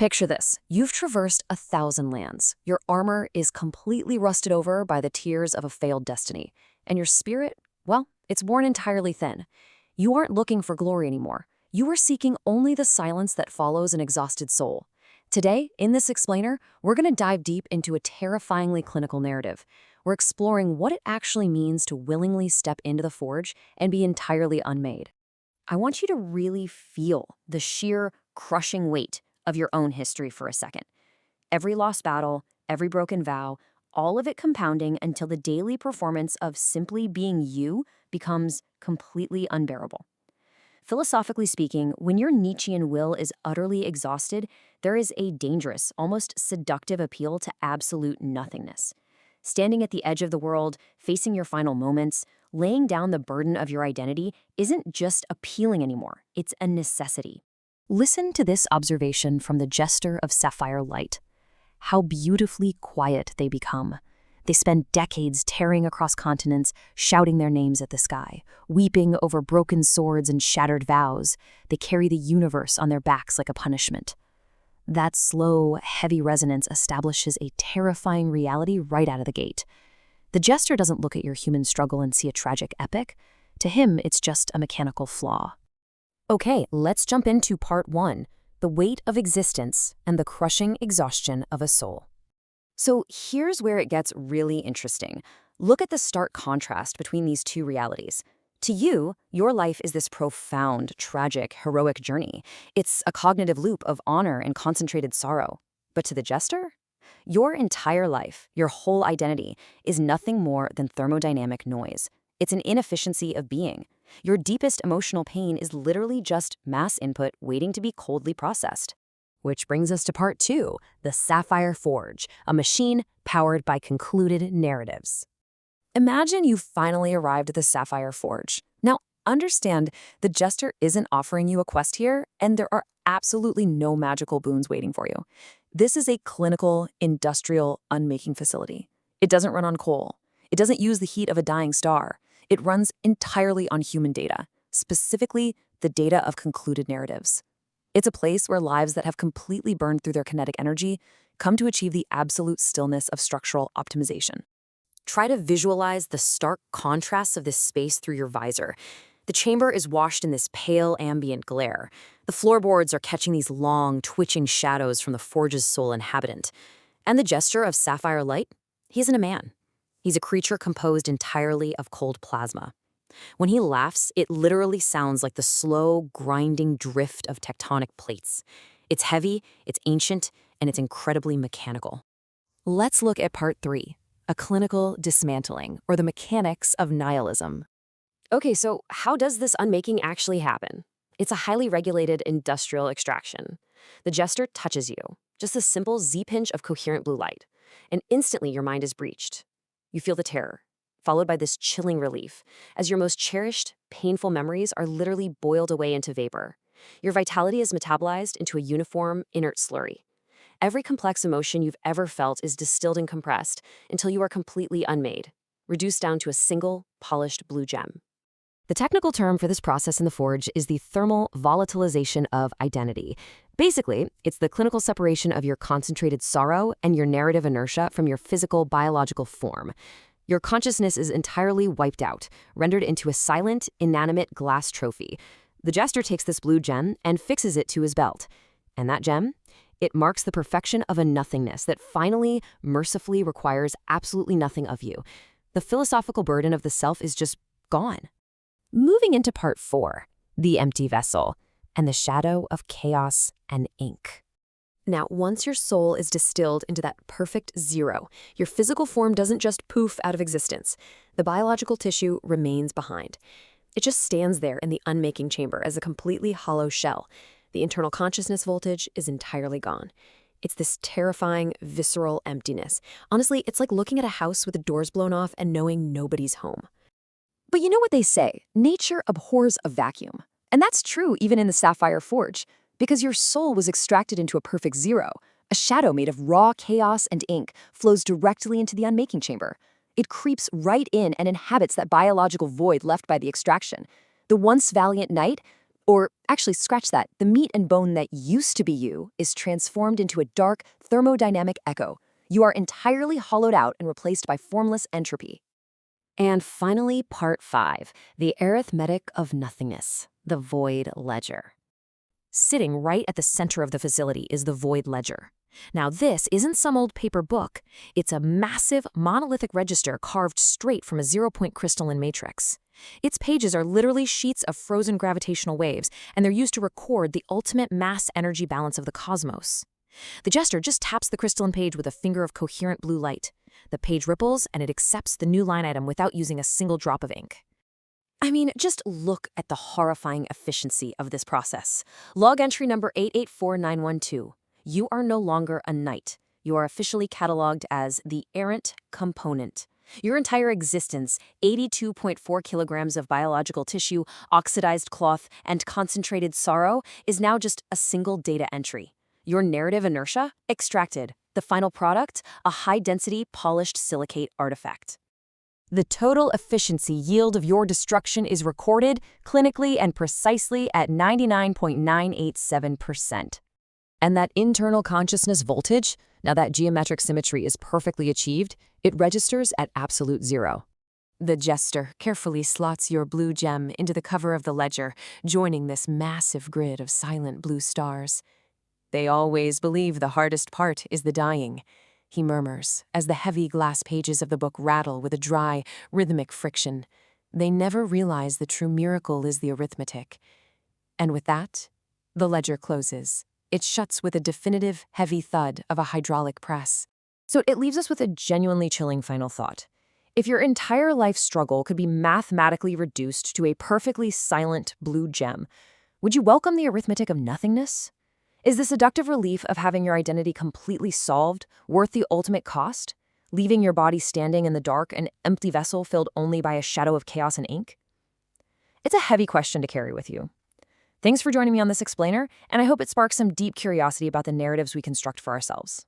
Picture this. You've traversed 1,000 lands. Your armor is completely rusted over by the tears of a failed destiny. And your spirit, well, it's worn entirely thin. You aren't looking for glory anymore. You are seeking only the silence that follows an exhausted soul. Today, in this explainer, we're going to dive deep into a terrifyingly clinical narrative. We're exploring what it actually means to willingly step into the forge and be entirely unmade. I want you to really feel the sheer, crushing weight of your own history for a second. Every lost battle, every broken vow, all of it compounding until the daily performance of simply being you becomes completely unbearable. Philosophically speaking, when your Nietzschean will is utterly exhausted, there is a dangerous, almost seductive appeal to absolute nothingness. Standing at the edge of the world, facing your final moments, laying down the burden of your identity isn't just appealing anymore, it's a necessity. Listen to this observation from the jester of sapphire light. How beautifully quiet they become. They spend decades tearing across continents, shouting their names at the sky, weeping over broken swords and shattered vows. They carry the universe on their backs like a punishment. That slow, heavy resonance establishes a terrifying reality right out of the gate. The jester doesn't look at your human struggle and see a tragic epic. To him, it's just a mechanical flaw. Okay, let's jump into part 1, the weight of existence and the crushing exhaustion of a soul. So here's where it gets really interesting. Look at the stark contrast between these two realities. To you, your life is this profound, tragic, heroic journey. It's a cognitive loop of honor and concentrated sorrow. But to the jester, your entire life, your whole identity, is nothing more than thermodynamic noise. It's an inefficiency of being. Your deepest emotional pain is literally just mass input waiting to be coldly processed. Which brings us to part 2, the Sapphire Forge, a machine powered by concluded narratives. Imagine you finally arrived at the Sapphire Forge. Now, understand, the jester isn't offering you a quest here, and there are absolutely no magical boons waiting for you. This is a clinical, industrial, unmaking facility. It doesn't run on coal. It doesn't use the heat of a dying star. It runs entirely on human data, specifically the data of concluded narratives. It's a place where lives that have completely burned through their kinetic energy come to achieve the absolute stillness of structural optimization. Try to visualize the stark contrasts of this space through your visor. The chamber is washed in this pale ambient glare. The floorboards are catching these long, twitching shadows from the forge's sole inhabitant. And the jester of sapphire light? He isn't a man. He's a creature composed entirely of cold plasma. When he laughs, it literally sounds like the slow, grinding drift of tectonic plates. It's heavy, it's ancient, and it's incredibly mechanical. Let's look at part 3, a clinical dismantling, or the mechanics of nihilism. Okay, so how does this unmaking actually happen? It's a highly regulated industrial extraction. The jester touches you, just a simple Z-pinch of coherent blue light, and instantly your mind is breached. You feel the terror, followed by this chilling relief, as your most cherished, painful memories are literally boiled away into vapor. Your vitality is metabolized into a uniform, inert slurry. Every complex emotion you've ever felt is distilled and compressed until you are completely unmade, reduced down to a single, polished blue gem. The technical term for this process in the forge is the thermal volatilization of identity. Basically, it's the clinical separation of your concentrated sorrow and your narrative inertia from your physical, biological form. Your consciousness is entirely wiped out, rendered into a silent, inanimate glass trophy. The jester takes this blue gem and fixes it to his belt. And that gem? It marks the perfection of a nothingness that finally, mercifully requires absolutely nothing of you. The philosophical burden of the self is just gone. Moving into part 4, the empty vessel, and the shadow of chaos and ink. Now, once your soul is distilled into that perfect zero, your physical form doesn't just poof out of existence. The biological tissue remains behind. It just stands there in the unmaking chamber as a completely hollow shell. The internal consciousness voltage is entirely gone. It's this terrifying, visceral emptiness. Honestly, it's like looking at a house with the doors blown off and knowing nobody's home. But you know what they say, nature abhors a vacuum. And that's true even in the Sapphire Forge, because your soul was extracted into a perfect zero. A shadow made of raw chaos and ink flows directly into the unmaking chamber. It creeps right in and inhabits that biological void left by the extraction. The once valiant knight, Or actually, scratch that. The meat and bone that used to be you is transformed into a dark, thermodynamic echo. You are entirely hollowed out and replaced by formless entropy. And finally, part 5, the arithmetic of nothingness, the void ledger. Sitting right at the center of the facility is the void ledger. Now, this isn't some old paper book. It's a massive, monolithic register carved straight from a zero-point crystalline matrix. Its pages are literally sheets of frozen gravitational waves, and they're used to record the ultimate mass-energy balance of the cosmos. The jester just taps the crystalline page with a finger of coherent blue light. The page ripples, and it accepts the new line item without using a single drop of ink. I mean, just look at the horrifying efficiency of this process. Log entry number 884912. You are no longer a knight. You are officially cataloged as the errant component. Your entire existence, 82.4 kilograms of biological tissue, oxidized cloth, and concentrated sorrow, is now just a single data entry. Your narrative inertia? Extracted. The final product? A high-density, polished silicate artifact. The total efficiency yield of your destruction is recorded clinically and precisely at 99.987%. And that internal consciousness voltage, now that geometric symmetry is perfectly achieved, it registers at absolute zero. The jester carefully slots your blue gem into the cover of the ledger, joining this massive grid of silent blue stars. They always believe the hardest part is the dying, he murmurs, as the heavy glass pages of the book rattle with a dry, rhythmic friction. They never realize the true miracle is the arithmetic. And with that, the ledger closes. It shuts with a definitive, heavy thud of a hydraulic press. So it leaves us with a genuinely chilling final thought. If your entire life struggle could be mathematically reduced to a perfectly silent blue gem, would you welcome the arithmetic of nothingness? Is the seductive relief of having your identity completely solved worth the ultimate cost, leaving your body standing in the dark, an empty vessel filled only by a shadow of chaos and ink? It's a heavy question to carry with you. Thanks for joining me on this explainer, and I hope it sparks some deep curiosity about the narratives we construct for ourselves.